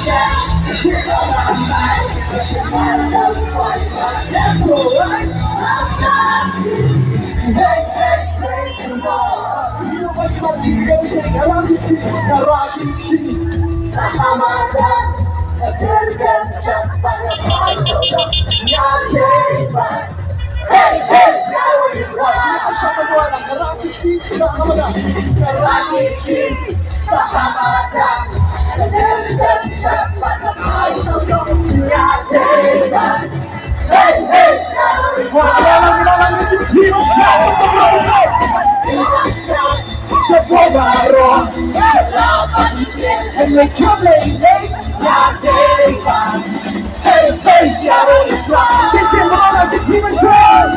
chance. You're on my mind. That's alright. I got you. Hey, hey, praise the Lord. You know what you want to go say? I love you. Ramadan. Terus cepat masuk nyata. Hey, hey, now you want sama dua orang kerakiti Ramadan, kerakiti Ramadan. Terus cepat masuk nyata. Hey, hey, now you want and they come late, not day one. Hey, hey, yeah, it's right. This is all of the human soul.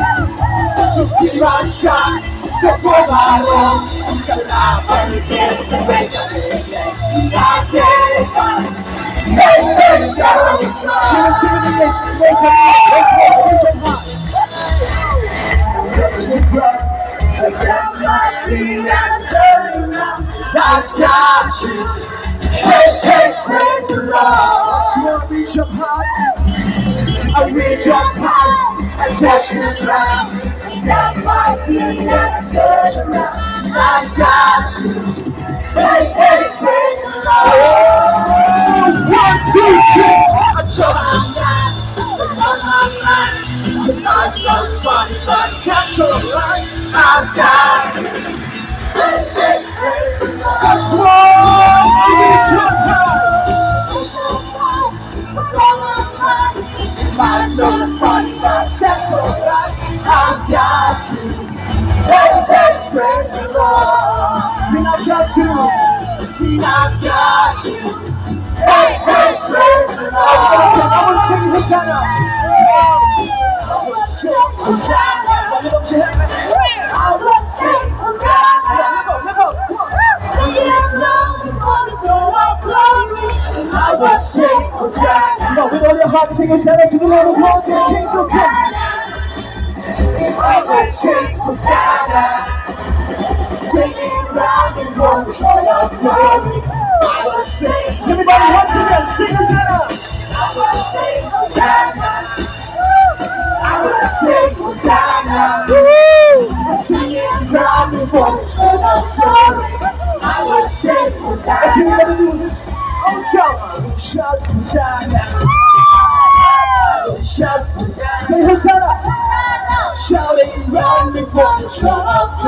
Keep on shot, the Bogaro. The love and the wake up again. Not day one. Hey, hey, yeah, it's right. I got you. Hey, hey, praise the Lord. I reach up high, I reach up high, I touch the ground. I stop my feet and I turn around. I got you. Hey, hey, praise the Lord. 1, 2, 3. I jump on my mind. The life of body, but catch the line. I got you. Hey, hey, praise the Lord. That's why I reach up high. I know the funny, but that's alright. I got you. Hey, hey, praise the Lord. And I got you. And I got you. Hey, hey, praise the Lord. I want to sing Hosanna. I want to sing Hosanna. Let me know your hands. I want to sing Hosanna. Live up. Sing it loud before the throne of glory. I will sing Hosanna. No, with all your heart, sing Hosanna to the Lord of Lords and the Kings of Kings. I will sing Hosanna. Sing it loud before the throne of glory. I will sing. Everybody, once again, sing Hosanna. I will sing Hosanna. I will sing Hosanna. Sing it loud before the throne of glory. I will sing Hosanna. If you want to do this, I will shout Hosanna. Shout Hosanna. Say Hosanna. Shouting round before the throne of glory.